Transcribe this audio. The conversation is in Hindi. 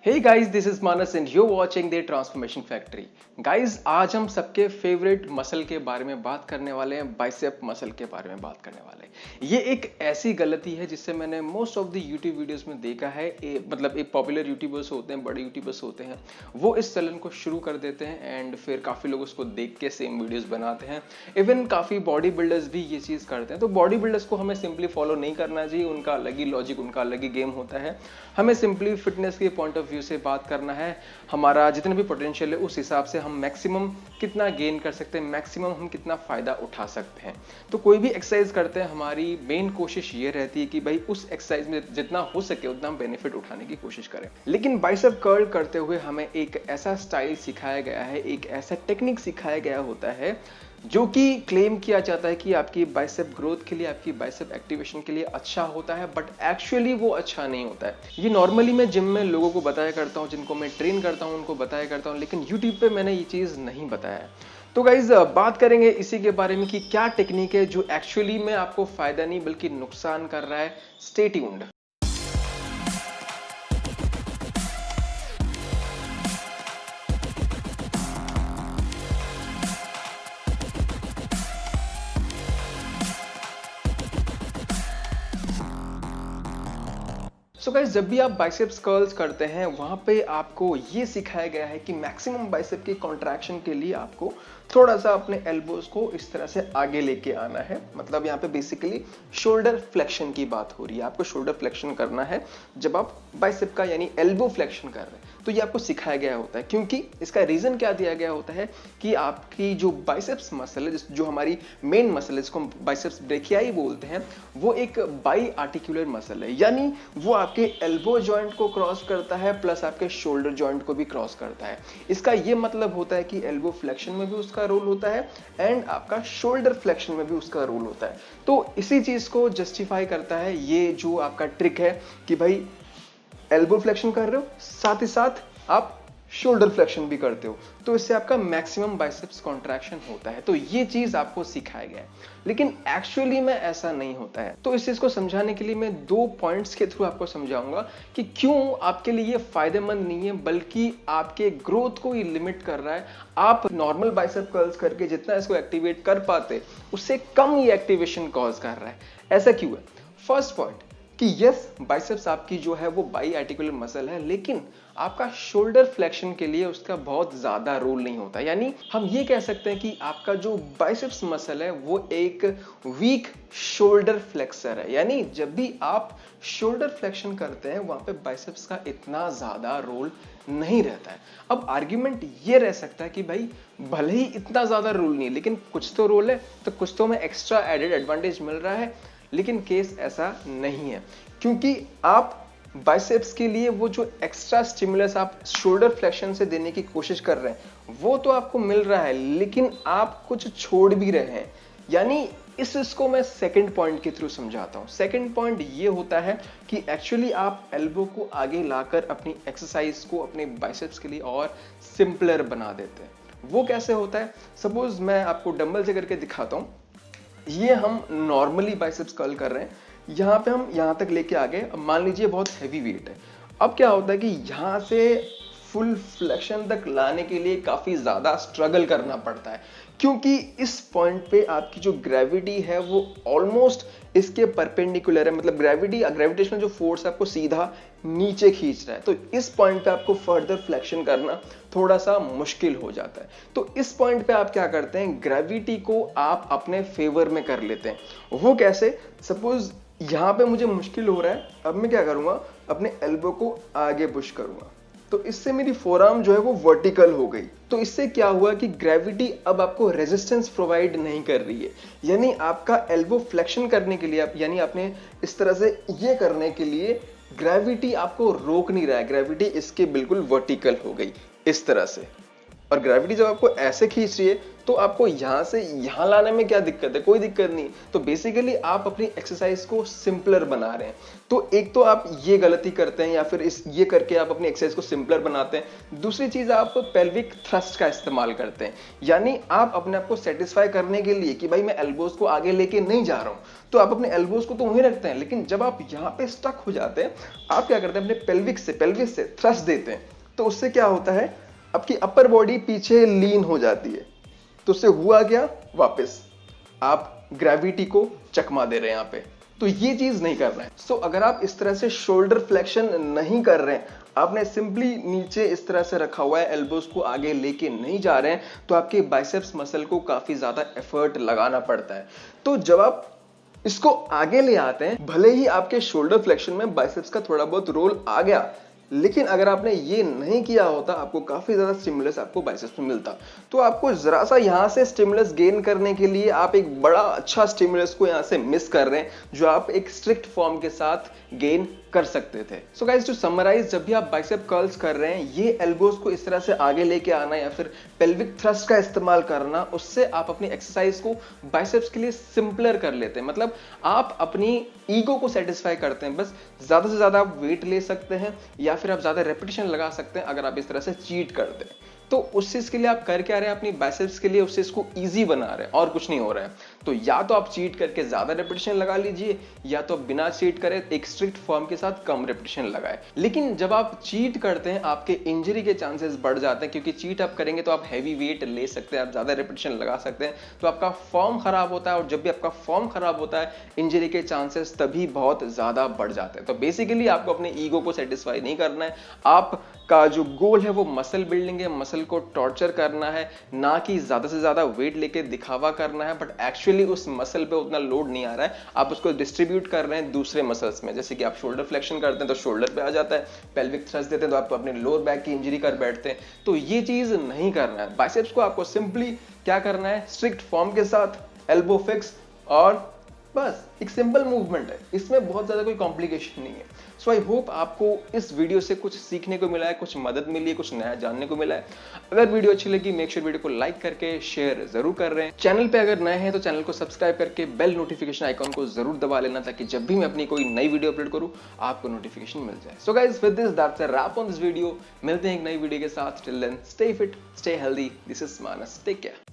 Hey guys, this is Manas and you're watching the Transformation Factory. Guys आज हम सबके फेवरेट मसल के बारे में बात करने वाले हैं, बाइसेप मसल के बारे में बात करने वाले हैं। ये एक ऐसी गलती है जिससे मैंने most of the YouTube videos में देखा है। मतलब एक पॉपुलर यूट्यूबर्स होते हैं, बड़े यूट्यूबर्स होते हैं, वो इस चलन को शुरू कर देते हैं एंड फिर काफ़ी लोग उसको देख के सेम वीडियोस बनाते हैं। इवन काफ़ी बॉडी बिल्डर्स भी ये चीज़ करते हैं। तो बॉडी बिल्डर्स को हमें सिंपली फॉलो नहीं करना चाहिए, उनका अलग ही लॉजिक, उनका अलग ही गेम होता है। हमें सिंपली फिटनेस के पॉइंट ऑफ व्यू से बात करना है। हमारा जितना भी पोटेंशियल है उस हिसाब से हम मैक्सिमम कितना गेन कर सकते हैं, मैक्सिमम हम कितना फायदा उठा सकते हैं। तो कोई भी एक्सरसाइज करते हैं, हमारी मेन कोशिश ये रहती है कि भाई उस एक्सरसाइज में जितना हो सके उतना हम बेनिफिट उठाने की कोशिश करें। लेकिन बाइसेप कर्ल करते हुए हमें एक ऐसा स्टाइल सिखाया गया है, एक ऐसा टेक्निक सिखाया गया होता है जो कि क्लेम किया जाता है कि आपकी बाइसेप ग्रोथ के लिए, आपकी बाइसेप एक्टिवेशन के लिए अच्छा होता है, बट एक्चुअली वो अच्छा नहीं होता है। ये नॉर्मली मैं जिम में लोगों को बताया करता हूँ, जिनको मैं ट्रेन करता हूँ उनको बताया करता हूँ, लेकिन यूट्यूब पे मैंने ये चीज़ नहीं बताया है। तो गाइज बात करेंगे इसी के बारे में कि क्या टेक्निक है जो एक्चुअली में आपको फायदा नहीं बल्कि नुकसान कर रहा है। Stay tuned. सो गाइस, जब भी आप बाइसेप्स कर्ल्स करते हैं वहां पे आपको ये सिखाया गया है कि मैक्सिमम बाइसेप की कॉन्ट्रैक्शन के लिए आपको थोड़ा सा अपने एल्बोज को इस तरह से आगे लेके आना है। मतलब यहाँ पे बेसिकली शोल्डर फ्लेक्शन की बात हो रही है। आपको शोल्डर फ्लेक्शन करना है जब आप बाइसेप का यानी एल्बो फ्लेक्शन कर रहे हैं। तो ये आपको सिखाया गया होता है, क्योंकि इसका रीजन क्या दिया गया होता है कि आपकी जो बाइसेप्स मसल है, जो हमारी मेन मसल है, जिसको हम बाइसेप्स ब्रेकियाई बोलते हैं, वो एक बाई आर्टिकुलर मसल है। यानी वो आपके एल्बो जॉइंट को क्रॉस करता है प्लस आपके शोल्डर जॉइंट को भी क्रॉस करता है। इसका ये मतलब होता है कि एल्बो फ्लेक्शन में भी उसका रोल होता है एंड आपका शोल्डर फ्लेक्शन में भी उसका रोल होता है। तो इसी चीज को जस्टिफाई करता है ये जो आपका ट्रिक है कि भाई एल्बो फ्लेक्शन कर रहे हो, साथ ही साथ आप शोल्डर फ्लेक्शन भी करते हो, तो इससे आपका मैक्सिमम बाइसेप्स कॉन्ट्रैक्शन होता है। तो ये चीज आपको सिखाया गया है, लेकिन एक्चुअली में ऐसा नहीं होता है। तो इस चीज को समझाने के लिए मैं 2 पॉइंट्स के थ्रू आपको समझाऊंगा कि क्यों आपके लिए ये फायदेमंद नहीं है बल्कि आपके ग्रोथ को ये लिमिट कर रहा है। आप नॉर्मल बाइसेप कर्ल्स करके जितना इसको एक्टिवेट कर पाते उससे कम ये एक्टिवेशन कॉज कर रहा है। ऐसा क्यों है? फर्स्ट पॉइंट कि यस, बाइसेप्स आपकी जो है वो बाई आर्टिकुलर मसल है, लेकिन आपका शोल्डर फ्लेक्शन के लिए उसका बहुत ज्यादा रोल नहीं होता। यानी हम ये कह सकते हैं कि आपका जो बाइसेप्स मसल है वो एक वीक शोल्डर फ्लेक्सर है। यानी जब भी आप शोल्डर फ्लेक्शन करते हैं वहां पे बाइसेप्स का इतना ज्यादा रोल नहीं रहता है। अब आर्ग्यूमेंट ये रह सकता है कि भाई भले ही इतना ज्यादा रोल नहीं है, लेकिन कुछ तो रोल है, तो कुछ तो हमें एक्स्ट्रा एडेड एडवांटेज मिल रहा है। लेकिन केस ऐसा नहीं है, क्योंकि आप बाइसेप्स के लिए वो जो एक्स्ट्रा स्टिमुलस आप शोल्डर फ्लेक्शन से देने की कोशिश कर रहे हैं वो तो आपको मिल रहा है, लेकिन आप कुछ छोड़ भी रहे हैं। यानी इसको मैं सेकंड पॉइंट के थ्रू समझाता हूं। सेकंड पॉइंट ये होता है कि एक्चुअली आप एल्बो को आगे लाकर अपनी एक्सरसाइज को अपने बाइसेप्स के लिए और सिंपलर बना देते हैं। वो कैसे होता है? सपोज मैं आपको डंबल से करके दिखाता हूं। ये हम नॉर्मली बाइसेप्स कर्ल कर रहे हैं, यहाँ पे हम यहाँ तक लेके आ गए। अब मान लीजिए बहुत हैवी वेट है। अब क्या होता है कि यहाँ से फुल फ्लेक्शन तक लाने के लिए काफी ज्यादा स्ट्रगल करना पड़ता है, क्योंकि इस पॉइंट पे आपकी जो ग्रेविटी है वो ऑलमोस्ट इसके परपेंडिकुलर है। मतलब ग्रेविटेशनल जो फोर्स है आपको सीधा नीचे खींच रहा है। तो इस पॉइंट पे आपको फर्दर फ्लेक्शन करना थोड़ा सा मुश्किल हो जाता है। तो इस पॉइंट पे आप क्या करते हैं, ग्रेविटी को आप अपने फेवर में कर लेते हैं। वो कैसे? सपोज यहाँ पे मुझे मुश्किल हो रहा है, अब मैं क्या करूंगा, अपने एल्बो को आगे पुश करूंगा, तो इससे मेरी फोरआर्म जो है वो वर्टिकल हो गई। तो इससे क्या हुआ कि ग्रेविटी अब आपको रेजिस्टेंस प्रोवाइड नहीं कर रही है। यानी आपका एल्बो फ्लेक्शन करने के लिए यानी आपने इस तरह से ये करने के लिए ग्रेविटी आपको रोक नहीं रहा है। ग्रेविटी इसके बिल्कुल वर्टिकल हो गई इस तरह से। और ग्रेविटी जब आपको ऐसे खींच रही है तो आपको यहां से यहां लाने में क्या दिक्कत है? कोई दिक्कत नहीं। तो बेसिकली आप अपनी एक्सरसाइज को सिंपलर बना रहे हैं। तो एक तो आप ये गलती करते हैं या फिर ये करके आप अपनी एक्सरसाइज को सिंपलर बनाते हैं। दूसरी चीज, आप पेल्विक थ्रस्ट का इस्तेमाल करते हैं, यानी आप अपने आप को सेटिस्फाई करने के लिए कि भाई मैं एल्बोज को आगे लेके नहीं जा रहा हूं, तो आप अपने एल्बोज को तो वहीं रखते हैं, लेकिन जब आप यहां पे स्टक हो जाते हैं, आप क्या करते हैं? अपने पेल्विस से थ्रस्ट देते हैं। तो उससे क्या होता है? आपकी अपर बॉडी पीछे लीन हो जाती है। तो उससे हुआ क्या? वापस आप ग्रेविटी को चकमा दे रहे हैं यहां पे। तो ये चीज नहीं करना है। सो अगर आप इस तरह से शोल्डर फ्लेक्शन नहीं कर रहे हैं, आपने सिंपली नीचे इस तरह से रखा हुआ है, एल्बोज को आगे लेके नहीं जा रहे हैं, तो आपके बाइसेप्स मसल को काफी ज्यादा एफर्ट लगाना पड़ता है। तो जब आप इसको आगे ले आते हैं, भले ही आपके शोल्डर फ्लेक्शन में बाइसेप्स का थोड़ा बहुत रोल आ गया, लेकिन अगर आपने ये नहीं किया होता, आपको काफी ज्यादा स्टिमुलस आपको बाइसेप्स में मिलता। तो आपको जरा सा यहां से स्टिमुलस गेन करने के लिए आप एक बड़ा अच्छा स्टिमुलस को यहां से मिस कर रहे हैं, जो आप एक स्ट्रिक्ट फॉर्म के साथ गेन कर सकते थे। सो गाइस, टू समराइज, जब भी आप बाइसेप कर्ल्स कर रहे हैं, ये एल्बोज को इस तरह से आगे लेके आना या फिर पेल्विक थ्रस्ट का इस्तेमाल करना, उससे आप अपनी एक्सरसाइज को बाइसेप्स के लिए सिंपलर कर लेते हैं। मतलब आप अपनी ईगो को सेटिस्फाई करते हैं। बस ज्यादा से ज्यादा आप वेट ले सकते हैं या फिर आप ज्यादा रेपिटेशन लगा सकते हैं अगर आप इस तरह से चीट करते हैं। तो उस चीज के लिए आप कर क्या रहे हैं? अपनी बाइसेप्स के लिए उस चीज को इजी बना रहे हैं और कुछ नहीं हो रहा है। तो या तो आप चीट करके ज्यादा रेपिटेशन लगा लीजिए, या तो बिना चीट करे एक स्ट्रिक्ट फॉर्म के साथ कम रेपिटेशन लगाए। लेकिन जब आप चीट करते हैं, आपके इंजरी के चांसेस बढ़ जाते हैं, क्योंकि चीट आप करेंगे तो आप हैवी वेट ले सकते हैं, आप ज्यादा रेपिटेशन लगा सकते हैं, तो आपका फॉर्म खराब होता है। और जब भी आपका फॉर्म खराब होता है, इंजरी के चांसेस तभी बहुत ज्यादा बढ़ जाते हैं। तो बेसिकली आपको अपने ईगो को सेटिस्फाई नहीं करना है। आपका जो गोल है वो मसल बिल्डिंग है, मसल को टॉर्चर करना है, ना कि ज्यादा से ज्यादा वेट लेके दिखावा करना है। बट एक्चुअली उस मसल पे उतना लोड नहीं आ रहा है, आप उसको डिस्ट्रीब्यूट कर रहे हैं दूसरे मसल्स में। जैसे कि आप शोल्डर फ्लेक्शन करते हैं तो शोल्डर पे आ जाता है, पेल्विक थ्रस्ट देते हैं तो आप अपने लोअर बैक की इंजरी कर बैठते हैं। तो ये चीज नहीं करना है। बाइसेप्स को आपको सिंपली क्या करना है? स्ट्रिक्ट फॉर्म के साथ एल्बो फिक्स, और बस एक सिंपल मूवमेंट है, इसमें बहुत ज्यादा कोई कॉम्प्लिकेशन नहीं है। सो आई होप आपको इस वीडियो से कुछ सीखने को मिला है, कुछ मदद मिली है, कुछ नया जानने को मिला है। अगर वीडियो अच्छी लगी, मेक श्योर वीडियो को लाइक करके शेयर जरूर कर रहे हैं। चैनल पे अगर नए हैं तो चैनल को सब्सक्राइब करके बेल नोटिफिकेशन आइकॉन को जरूर दबा लेना, ताकि जब भी मैं अपनी कोई नई वीडियो अपलोड करूं आपको नोटिफिकेशन मिल जाए। So guys, with this that's a wrap on this video. मिलते हैं एक नई वीडियो के साथ। Till then, stay fit, stay healthy. This is Manas, take care.